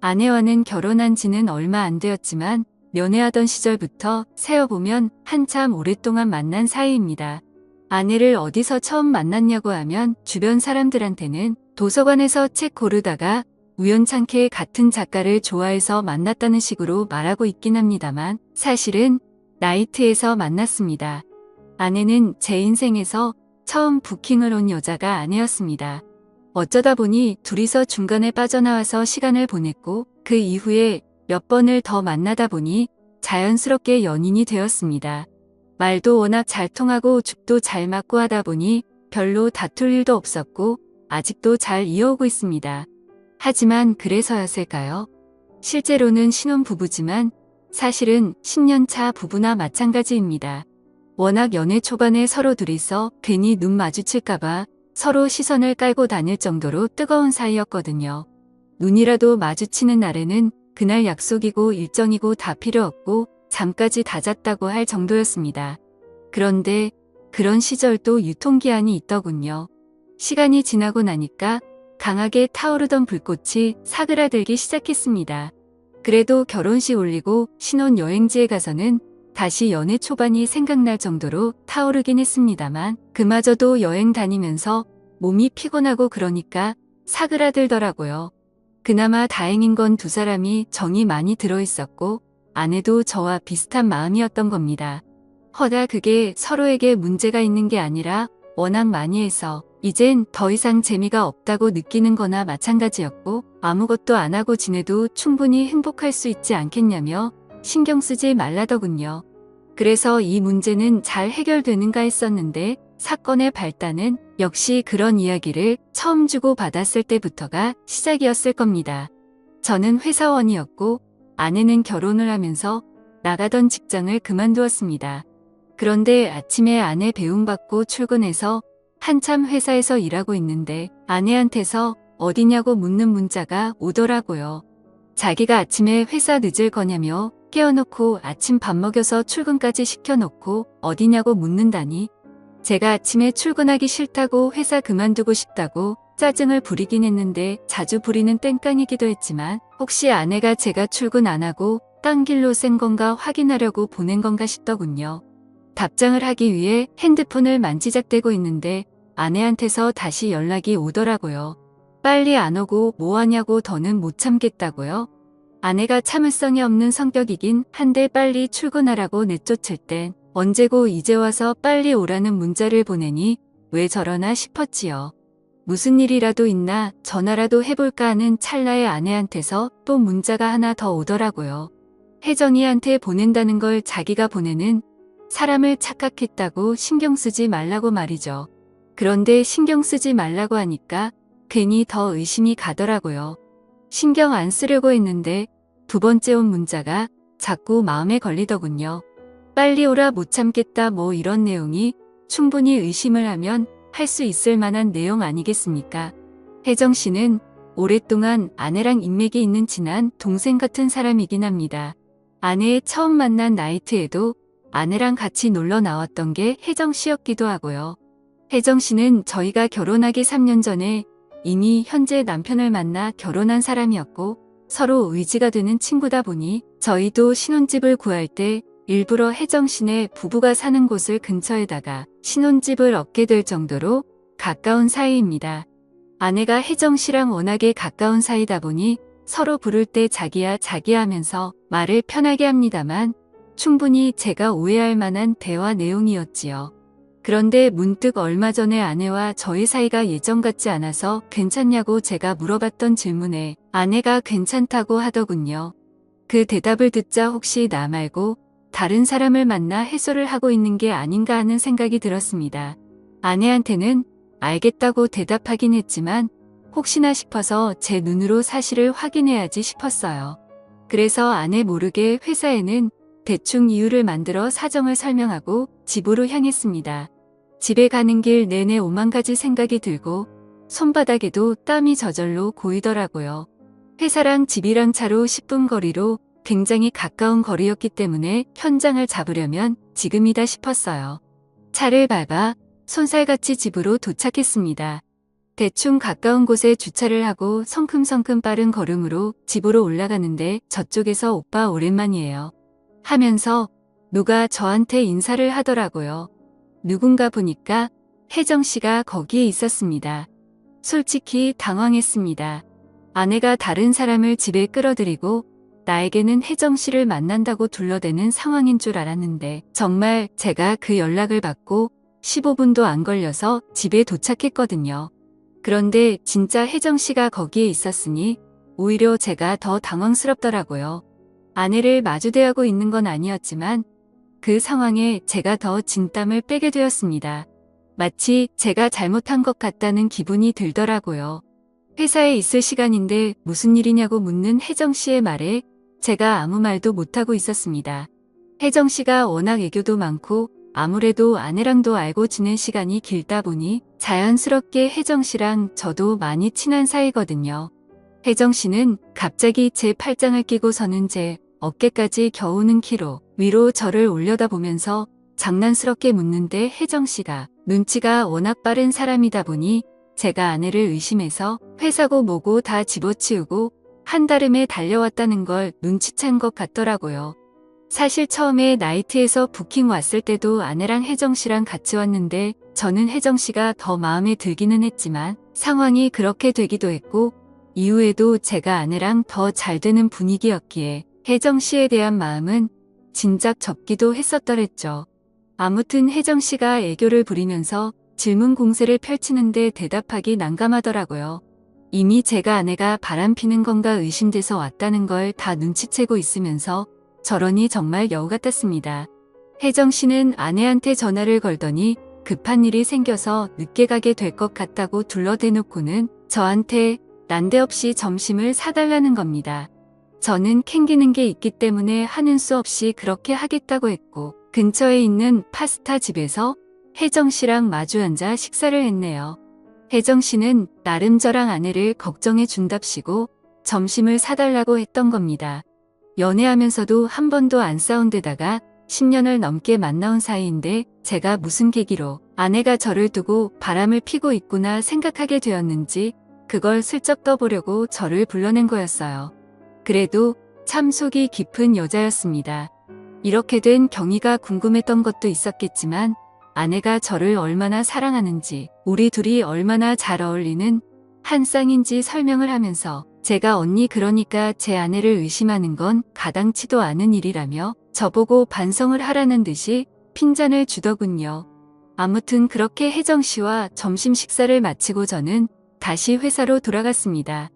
아내와는 결혼한 지는 얼마 안 되었지만 연애하던 시절부터 세어보면 한참 오랫동안 만난 사이입니다. 아내를 어디서 처음 만났냐고 하면 주변 사람들한테는 도서관에서 책 고르다가 우연찮게 같은 작가를 좋아해서 만났다는 식으로 말하고 있긴 합니다만 사실은 나이트에서 만났습니다. 아내는 제 인생에서 처음 부킹을 온 여자가 아내였습니다. 어쩌다 보니 둘이서 중간에 빠져나와서 시간을 보냈고 그 이후에 몇 번을 더 만나다 보니 자연스럽게 연인이 되었습니다. 말도 워낙 잘 통하고 죽도 잘 맞고 하다 보니 별로 다툴 일도 없었고 아직도 잘 이어오고 있습니다. 하지만 그래서였을까요? 실제로는 신혼부부지만 사실은 10년차 부부나 마찬가지입니다. 워낙 연애 초반에 서로 둘이서 괜히 눈 마주칠까봐 서로 시선을 깔고 다닐 정도로 뜨거운 사이였거든요. 눈이라도 마주치는 날에는 그날 약속이고 일정이고 다 필요 없고 잠까지 다 잤다고 할 정도였습니다. 그런데 그런 시절도 유통기한이 있더군요. 시간이 지나고 나니까 강하게 타오르던 불꽃이 사그라들기 시작했습니다. 그래도 결혼식 올리고 신혼여행지에 가서는 다시 연애 초반이 생각날 정도로 타오르긴 했습니다만 그마저도 여행 다니면서 몸이 피곤하고 그러니까 사그라들더라고요. 그나마 다행인 건 두 사람이 정이 많이 들어있었고 아내도 저와 비슷한 마음이었던 겁니다. 허다 그게 서로에게 문제가 있는 게 아니라 워낙 많이 해서 이젠 더 이상 재미가 없다고 느끼는 거나 마찬가지였고 아무것도 안 하고 지내도 충분히 행복할 수 있지 않겠냐며 신경 쓰지 말라더군요. 그래서 이 문제는 잘 해결되는가 했었는데 사건의 발단은 역시 그런 이야기를 처음 주고 받았을 때부터가 시작이었을 겁니다. 저는 회사원이었고 아내는 결혼을 하면서 나가던 직장을 그만두었습니다. 그런데 아침에 아내 배웅받고 출근해서 한참 회사에서 일하고 있는데 아내한테서 어디냐고 묻는 문자가 오더라고요. 자기가 아침에 회사 늦을 거냐며 깨워놓고 아침 밥 먹여서 출근까지 시켜놓고 어디냐고 묻는다니. 제가 아침에 출근하기 싫다고 회사 그만두고 싶다고 짜증을 부리긴 했는데 자주 부리는 땡깡이기도 했지만 혹시 아내가 제가 출근 안 하고 딴 길로 샌 건가 확인하려고 보낸 건가 싶더군요. 답장을 하기 위해 핸드폰을 만지작대고 있는데 아내한테서 다시 연락이 오더라고요. 빨리 안 오고 뭐 하냐고 더는 못 참겠다고요. 아내가 참을성이 없는 성격이긴 한데 빨리 출근하라고 내쫓을 땐 언제고 이제 와서 빨리 오라는 문자를 보내니 왜 저러나 싶었지요. 무슨 일이라도 있나 전화라도 해볼까 하는 찰나에 아내한테서 또 문자가 하나 더 오더라고요. 혜정이한테 보낸다는 걸 자기가 보내는 사람을 착각했다고 신경 쓰지 말라고 말이죠. 그런데 신경 쓰지 말라고 하니까 괜히 더 의심이 가더라고요. 신경 안 쓰려고 했는데 두 번째 온 문자가 자꾸 마음에 걸리더군요. 빨리 오라 못 참겠다 뭐 이런 내용이 충분히 의심을 하면 할 수 있을 만한 내용 아니겠습니까? 혜정 씨는 오랫동안 아내랑 인맥이 있는 친한 동생 같은 사람이긴 합니다. 아내의 처음 만난 나이트에도 아내랑 같이 놀러 나왔던 게 혜정 씨였기도 하고요. 혜정 씨는 저희가 결혼하기 3년 전에 이미 현재 남편을 만나 결혼한 사람이었고 서로 의지가 되는 친구다 보니 저희도 신혼집을 구할 때 일부러 혜정 씨네 부부가 사는 곳을 근처에다가 신혼집을 얻게 될 정도로 가까운 사이입니다. 아내가 혜정 씨랑 워낙에 가까운 사이다 보니 서로 부를 때 자기야 자기야 하면서 말을 편하게 합니다만 충분히 제가 오해할 만한 대화 내용이었지요. 그런데 문득 얼마 전에 아내와 저희 사이가 예전 같지 않아서 괜찮냐고 제가 물어봤던 질문에 아내가 괜찮다고 하더군요. 그 대답을 듣자 혹시 나 말고 다른 사람을 만나 해소를 하고 있는 게 아닌가 하는 생각이 들었습니다. 아내한테는 알겠다고 대답하긴 했지만 혹시나 싶어서 제 눈으로 사실을 확인해야지 싶었어요. 그래서 아내 모르게 회사에는 대충 이유를 만들어 사정을 설명하고 집으로 향했습니다. 집에 가는 길 내내 오만 가지 생각이 들고 손바닥에도 땀이 저절로 고이더라고요. 회사랑 집이랑 차로 10분 거리로 굉장히 가까운 거리였기 때문에 현장을 잡으려면 지금이다 싶었어요. 차를 밟아 손살같이 집으로 도착했습니다. 대충 가까운 곳에 주차를 하고 성큼성큼 빠른 걸음으로 집으로 올라가는데 저쪽에서 오빠 오랜만이에요. 하면서 누가 저한테 인사를 하더라고요. 누군가 보니까 혜정 씨가 거기에 있었습니다. 솔직히 당황했습니다. 아내가 다른 사람을 집에 끌어들이고 나에게는 혜정 씨를 만난다고 둘러대는 상황인 줄 알았는데 정말 제가 그 연락을 받고 15분도 안 걸려서 집에 도착했거든요. 그런데 진짜 혜정 씨가 거기에 있었으니 오히려 제가 더 당황스럽더라고요. 아내를 마주대하고 있는 건 아니었지만 그 상황에 제가 더 진땀을 빼게 되었습니다. 마치 제가 잘못한 것 같다는 기분이 들더라고요. 회사에 있을 시간인데 무슨 일이냐고 묻는 혜정 씨의 말에 제가 아무 말도 못하고 있었습니다. 혜정 씨가 워낙 애교도 많고 아무래도 아내랑도 알고 지낸 시간이 길다 보니 자연스럽게 혜정 씨랑 저도 많이 친한 사이거든요. 혜정 씨는 갑자기 제 팔짱을 끼고 서는 제 어깨까지 겨우는 키로 위로 저를 올려다보면서 장난스럽게 묻는데 혜정 씨가 눈치가 워낙 빠른 사람이다 보니 제가 아내를 의심해서 회사고 뭐고 다 집어치우고 한달음에 달려왔다는 걸 눈치챈 것 같더라고요. 사실 처음에 나이트에서 부킹 왔을 때도 아내랑 혜정 씨랑 같이 왔는데 저는 혜정 씨가 더 마음에 들기는 했지만 상황이 그렇게 되기도 했고 이후에도 제가 아내랑 더 잘 되는 분위기였기에 혜정 씨에 대한 마음은 진작 접기도 했었더랬죠. 아무튼 혜정 씨가 애교를 부리면서 질문 공세를 펼치는데 대답하기 난감하더라고요. 이미 제가 아내가 바람피는 건가 의심돼서 왔다는 걸 다 눈치채고 있으면서 저러니 정말 여우 같았습니다. 혜정 씨는 아내한테 전화를 걸더니 급한 일이 생겨서 늦게 가게 될 것 같다고 둘러대놓고는 저한테 난데없이 점심을 사달라는 겁니다. 저는 캥기는 게 있기 때문에 하는 수 없이 그렇게 하겠다고 했고 근처에 있는 파스타 집에서 혜정 씨랑 마주 앉아 식사를 했네요. 혜정 씨는 나름 저랑 아내를 걱정해 준답시고 점심을 사달라고 했던 겁니다. 연애하면서도 한 번도 안 싸운 데다가 10년을 넘게 만나온 사이인데 제가 무슨 계기로 아내가 저를 두고 바람을 피고 있구나 생각하게 되었는지 그걸 슬쩍 떠보려고 저를 불러낸 거였어요. 그래도 참 속이 깊은 여자였습니다. 이렇게 된 경위가 궁금했던 것도 있었겠지만 아내가 저를 얼마나 사랑하는지 우리 둘이 얼마나 잘 어울리는 한 쌍인지 설명을 하면서 제가 언니 그러니까 제 아내를 의심하는 건 가당치도 않은 일이라며 저보고 반성을 하라는 듯이 핀잔을 주더군요. 아무튼 그렇게 혜정 씨와 점심 식사를 마치고 저는 다시 회사로 돌아갔습니다.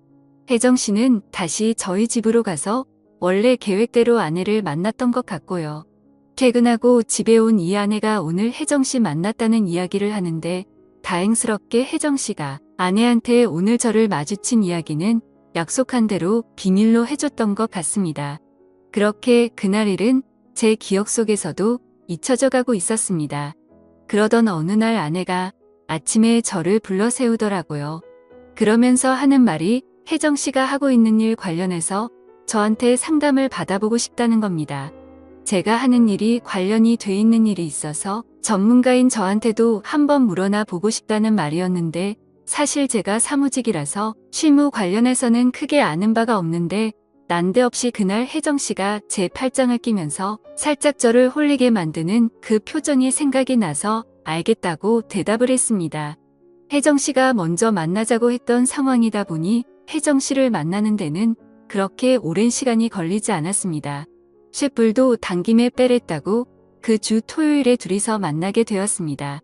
혜정 씨는 다시 저희 집으로 가서 원래 계획대로 아내를 만났던 것 같고요. 퇴근하고 집에 온 이 아내가 오늘 혜정 씨 만났다는 이야기를 하는데 다행스럽게 혜정 씨가 아내한테 오늘 저를 마주친 이야기는 약속한 대로 비밀로 해줬던 것 같습니다. 그렇게 그날 일은 제 기억 속에서도 잊혀져 가고 있었습니다. 그러던 어느 날 아내가 아침에 저를 불러 세우더라고요. 그러면서 하는 말이 혜정 씨가 하고 있는 일 관련해서 저한테 상담을 받아보고 싶다는 겁니다. 제가 하는 일이 관련이 돼 있는 일이 있어서 전문가인 저한테도 한번 물어나 보고 싶다는 말이었는데 사실 제가 사무직이라서 실무 관련해서는 크게 아는 바가 없는데 난데없이 그날 혜정 씨가 제 팔짱을 끼면서 살짝 저를 홀리게 만드는 그 표정이 생각이 나서 알겠다고 대답을 했습니다. 혜정 씨가 먼저 만나자고 했던 상황이다 보니 혜정 씨를 만나는 데는 그렇게 오랜 시간이 걸리지 않았습니다. 쇳불도 당김에 빼랬다고 그 주 토요일에 둘이서 만나게 되었습니다.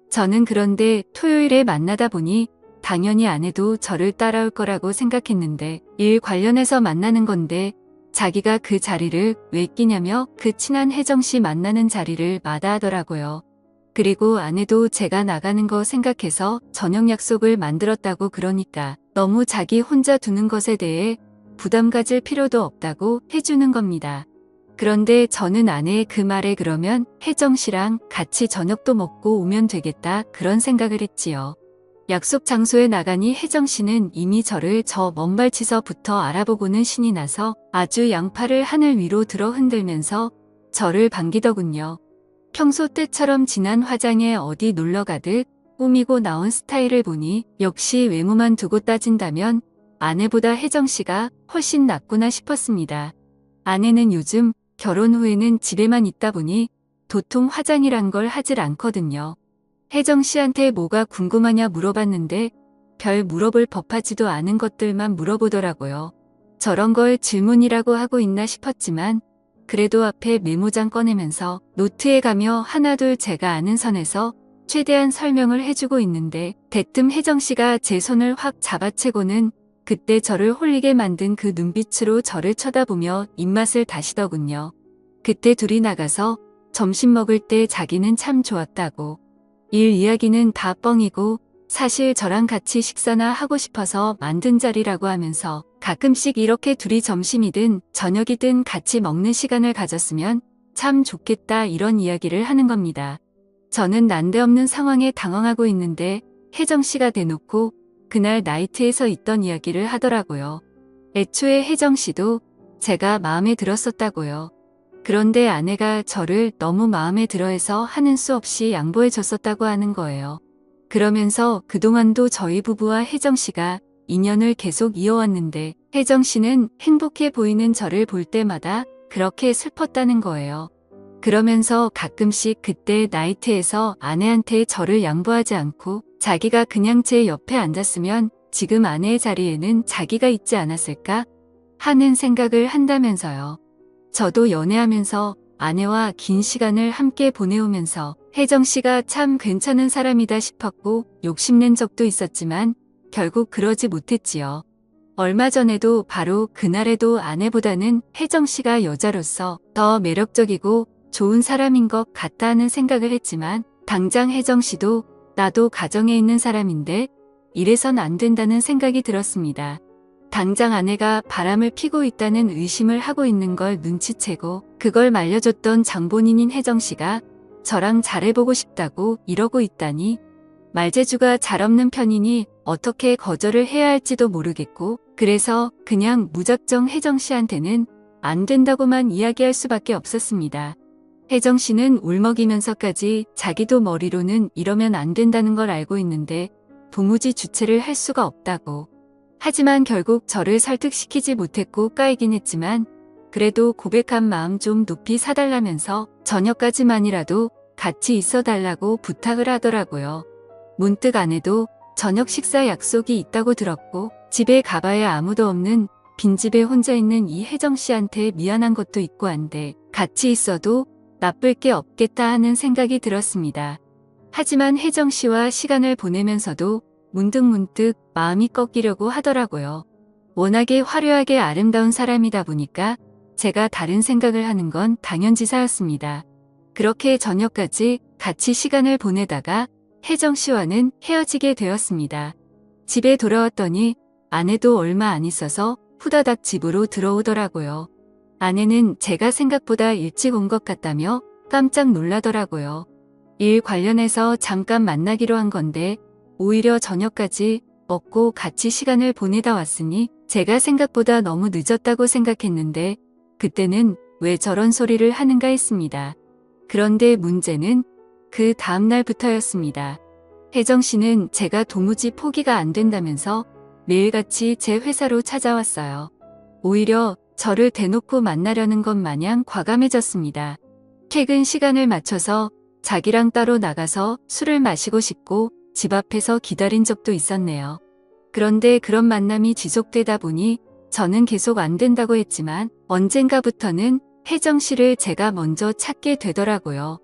저는 그런데 토요일에 만나다 보니 당연히 아내도 저를 따라올 거라고 생각했는데 일 관련해서 만나는 건데 자기가 그 자리를 왜 끼냐며 그 친한 혜정 씨 만나는 자리를 마다하더라고요. 그리고 아내도 제가 나가는 거 생각해서 저녁 약속을 만들었다고 그러니까 너무 자기 혼자 두는 것에 대해 부담 가질 필요도 없다고 해주는 겁니다. 그런데 저는 아내의 그 말에 그러면 혜정 씨랑 같이 저녁도 먹고 오면 되겠다 그런 생각을 했지요. 약속 장소에 나가니 혜정 씨는 이미 저를 저 먼 발치서부터 알아보고는 신이 나서 아주 양팔을 하늘 위로 들어 흔들면서 저를 반기더군요. 평소 때처럼 진한 화장에 어디 놀러 가듯 꾸미고 나온 스타일을 보니 역시 외모만 두고 따진다면 아내보다 혜정 씨가 훨씬 낫구나 싶었습니다. 아내는 요즘 결혼 후에는 집에만 있다 보니 도통 화장이란 걸 하질 않거든요. 혜정 씨한테 뭐가 궁금하냐 물어봤는데 별 물어볼 법하지도 않은 것들만 물어보더라고요. 저런 걸 질문이라고 하고 있나 싶었지만 그래도 앞에 메모장 꺼내면서 노트에 가며 하나둘 제가 아는 선에서 최대한 설명을 해주고 있는데 대뜸 혜정 씨가 제 손을 확 잡아채고는 그때 저를 홀리게 만든 그 눈빛으로 저를 쳐다보며 입맛을 다시더군요. 그때 둘이 나가서 점심 먹을 때 자기는 참 좋았다고. 일 이야기는 다 뻥이고 사실 저랑 같이 식사나 하고 싶어서 만든 자리라고 하면서 가끔씩 이렇게 둘이 점심이든 저녁이든 같이 먹는 시간을 가졌으면 참 좋겠다 이런 이야기를 하는 겁니다. 저는 난데없는 상황에 당황하고 있는데 혜정 씨가 대놓고 그날 나이트에서 있던 이야기를 하더라고요. 애초에 혜정 씨도 제가 마음에 들었었다고요. 그런데 아내가 저를 너무 마음에 들어해서 하는 수 없이 양보해 줬었다고 하는 거예요. 그러면서 그동안도 저희 부부와 혜정 씨가 인연을 계속 이어왔는데 혜정 씨는 행복해 보이는 저를 볼 때마다 그렇게 슬펐다는 거예요. 그러면서 가끔씩 그때 나이트에서 아내한테 저를 양보하지 않고 자기가 그냥 제 옆에 앉았으면 지금 아내의 자리에는 자기가 있지 않았을까 하는 생각을 한다면서요. 저도 연애하면서 아내와 긴 시간을 함께 보내오면서 혜정 씨가 참 괜찮은 사람이다 싶었고 욕심낸 적도 있었지만 결국 그러지 못했지요. 얼마 전에도 바로 그날에도 아내보다는 혜정 씨가 여자로서 더 매력적이고 좋은 사람인 것 같다 하는 생각을 했지만 당장 혜정 씨도 나도 가정에 있는 사람인데 이래선 안 된다는 생각이 들었습니다. 당장 아내가 바람을 피고 있다는 의심을 하고 있는 걸 눈치채고 그걸 말려줬던 장본인인 혜정 씨가 저랑 잘해보고 싶다고 이러고 있다니 말재주가 잘 없는 편이니 어떻게 거절을 해야 할지도 모르겠고 그래서 그냥 무작정 혜정 씨한테는 안 된다고만 이야기할 수밖에 없었습니다. 혜정 씨는 울먹이면서까지 자기도 머리로는 이러면 안 된다는 걸 알고 있는데 도무지 주체를 할 수가 없다고. 하지만 결국 저를 설득시키지 못했고 까이긴 했지만 그래도 고백한 마음 좀 높이 사달라면서 저녁까지만이라도 같이 있어달라고 부탁을 하더라고요. 문득 아내도 저녁 식사 약속이 있다고 들었고 집에 가봐야 아무도 없는 빈집에 혼자 있는 이 혜정 씨한테 미안한 것도 있고 한데 같이 있어도 나쁠 게 없겠다 하는 생각이 들었습니다. 하지만 혜정 씨와 시간을 보내면서도 문득문득 마음이 꺾이려고 하더라고요. 워낙에 화려하게 아름다운 사람이다 보니까 제가 다른 생각을 하는 건 당연지사였습니다. 그렇게 저녁까지 같이 시간을 보내다가 혜정 씨와는 헤어지게 되었습니다. 집에 돌아왔더니 아내도 얼마 안 있어서 후다닥 집으로 들어오더라고요. 아내는 제가 생각보다 일찍 온 것 같다며 깜짝 놀라더라고요. 일 관련해서 잠깐 만나기로 한 건데 오히려 저녁까지 먹고 같이 시간을 보내다 왔으니 제가 생각보다 너무 늦었다고 생각했는데 그때는 왜 저런 소리를 하는가 했습니다. 그런데 문제는 그 다음날부터였습니다. 혜정 씨는 제가 도무지 포기가 안 된다면서 매일같이 제 회사로 찾아왔어요. 오히려 저를 대놓고 만나려는 것 마냥 과감해졌습니다. 퇴근 시간을 맞춰서 자기랑 따로 나가서 술을 마시고 싶고 집 앞에서 기다린 적도 있었네요. 그런데 그런 만남이 지속되다 보니 저는 계속 안 된다고 했지만 언젠가부터는 혜정 씨를 제가 먼저 찾게 되더라고요.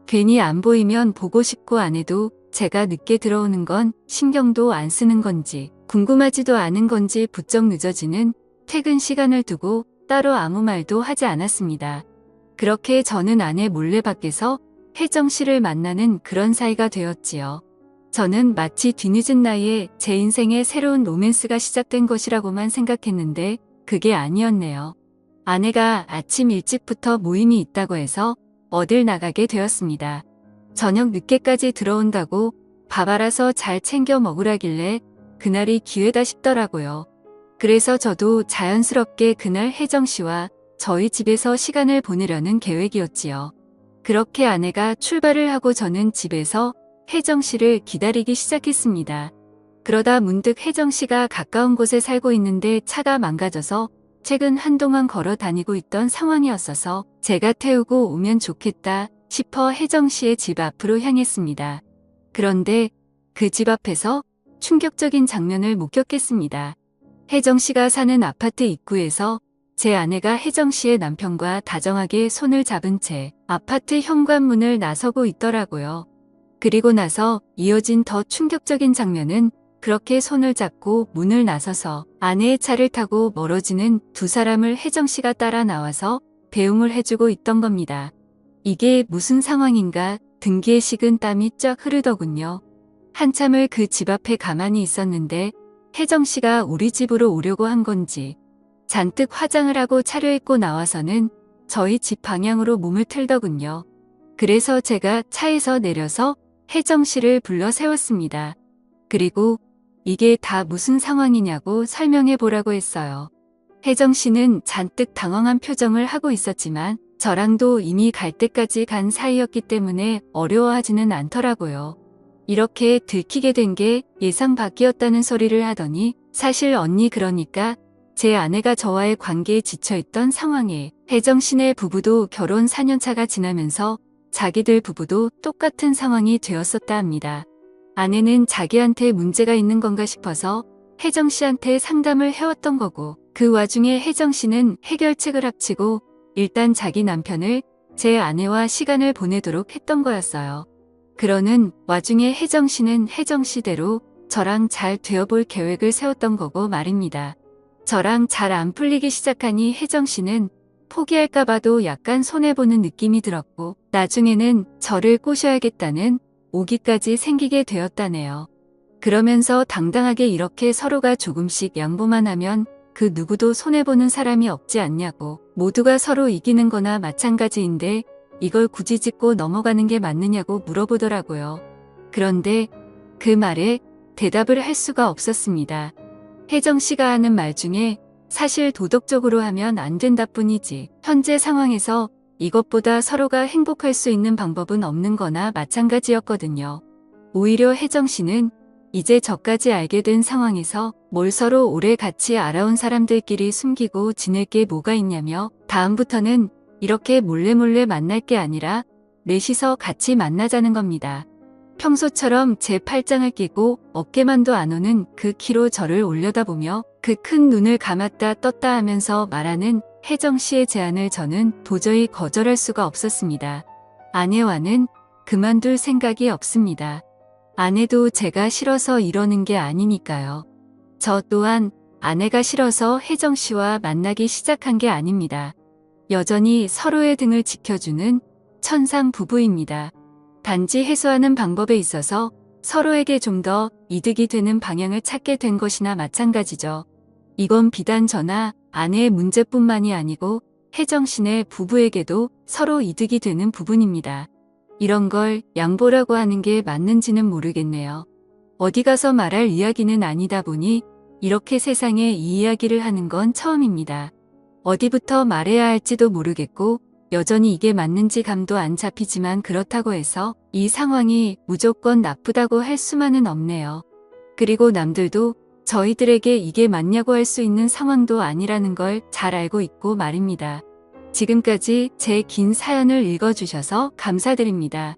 괜히 안 보이면 보고 싶고 안 해도 제가 늦게 들어오는 건 신경도 안 쓰는 건지 궁금하지도 않은 건지 부쩍 늦어지는 퇴근 시간을 두고 따로 아무 말도 하지 않았습니다. 그렇게 저는 아내 몰래 밖에서 혜정 씨를 만나는 그런 사이가 되었지요. 저는 마치 뒤늦은 나이에 제 인생의 새로운 로맨스가 시작된 것이라고만 생각했는데 그게 아니었네요. 아내가 아침 일찍부터 모임이 있다고 해서 어딜 나가게 되었습니다. 저녁 늦게까지 들어온다고 밥 알아서 잘 챙겨 먹으라길래 그날이 기회다 싶더라고요. 그래서 저도 자연스럽게 그날 혜정 씨와 저희 집에서 시간을 보내려는 계획이었지요. 그렇게 아내가 출발을 하고 저는 집에서 혜정 씨를 기다리기 시작했습니다. 그러다 문득 혜정 씨가 가까운 곳에 살고 있는데 차가 망가져서 최근 한동안 걸어 다니고 있던 상황이었어서 제가 태우고 오면 좋겠다 싶어 혜정 씨의 집 앞으로 향했습니다. 그런데 그 집 앞에서 충격적인 장면을 목격했습니다. 혜정 씨가 사는 아파트 입구에서 제 아내가 혜정 씨의 남편과 다정하게 손을 잡은 채 아파트 현관문을 나서고 있더라고요. 그리고 나서 이어진 더 충격적인 장면은 그렇게 손을 잡고 문을 나서서 아내의 차를 타고 멀어지는 두 사람을 혜정 씨가 따라 나와서 배웅을 해주고 있던 겁니다. 이게 무슨 상황인가 등기에 식은 땀이 쫙 흐르더군요. 한참을 그 집 앞에 가만히 있었는데 혜정 씨가 우리 집으로 오려고 한 건지 잔뜩 화장을 하고 차려입고 나와서는 저희 집 방향으로 몸을 틀더군요. 그래서 제가 차에서 내려서 혜정 씨를 불러 세웠습니다. 그리고 이게 다 무슨 상황이냐고 설명해 보라고 했어요. 혜정 씨는 잔뜩 당황한 표정을 하고 있었지만 저랑도 이미 갈 때까지 간 사이였기 때문에 어려워하지는 않더라고요. 이렇게 들키게 된 게 예상 밖이었다는 소리를 하더니 사실 언니 그러니까 제 아내가 저와의 관계에 지쳐있던 상황에 혜정 씨네 부부도 결혼 4년차가 지나면서 자기들 부부도 똑같은 상황이 되었었다 합니다. 아내는 자기한테 문제가 있는 건가 싶어서 혜정 씨한테 상담을 해왔던 거고 그 와중에 혜정 씨는 해결책을 합치고 일단 자기 남편을 제 아내와 시간을 보내도록 했던 거였어요. 그러는 와중에 혜정 씨는 혜정 씨대로 저랑 잘 되어볼 계획을 세웠던 거고 말입니다. 저랑 잘 안 풀리기 시작하니 혜정 씨는 포기할까 봐도 약간 손해보는 느낌이 들었고 나중에는 저를 꼬셔야겠다는 오기까지 생기게 되었다네요. 그러면서 당당하게 이렇게 서로가 조금씩 양보만 하면 그 누구도 손해보는 사람이 없지 않냐고 모두가 서로 이기는 거나 마찬가지인데 이걸 굳이 짚고 넘어가는 게 맞느냐고 물어보더라고요. 그런데 그 말에 대답을 할 수가 없었습니다. 혜정 씨가 하는 말 중에 사실 도덕적으로 하면 안 된다 뿐이지 현재 상황에서 이것보다 서로가 행복할 수 있는 방법은 없는 거나 마찬가지였거든요. 오히려 혜정 씨는 이제 저까지 알게 된 상황에서 뭘 서로 오래 같이 알아온 사람들끼리 숨기고 지낼 게 뭐가 있냐며 다음부터는 이렇게 몰래 만날 게 아니라 넷이서 같이 만나자는 겁니다. 평소처럼 제 팔짱을 끼고 어깨만도 안 오는 그 키로 저를 올려다보며 그 큰 눈을 감았다 떴다 하면서 말하는 혜정 씨의 제안을 저는 도저히 거절할 수가 없었습니다. 아내와는 그만둘 생각이 없습니다. 아내도 제가 싫어서 이러는 게 아니니까요. 저 또한 아내가 싫어서 혜정 씨와 만나기 시작한 게 아닙니다. 여전히 서로의 등을 지켜주는 천상 부부입니다. 단지 해소하는 방법에 있어서 서로에게 좀 더 이득이 되는 방향을 찾게 된 것이나 마찬가지죠. 이건 비단 저나 아내의 문제뿐만이 아니고 혜정 씨네 부부에게도 서로 이득이 되는 부분입니다. 이런 걸 양보라고 하는 게 맞는지는 모르겠네요. 어디 가서 말할 이야기는 아니다 보니 이렇게 세상에 이 이야기를 하는 건 처음입니다. 어디부터 말해야 할지도 모르겠고 여전히 이게 맞는지 감도 안 잡히지만 그렇다고 해서 이 상황이 무조건 나쁘다고 할 수만은 없네요. 그리고 남들도 저희들에게 이게 맞냐고 할 수 있는 상황도 아니라는 걸 잘 알고 있고 말입니다. 지금까지 제 긴 사연을 읽어주셔서 감사드립니다.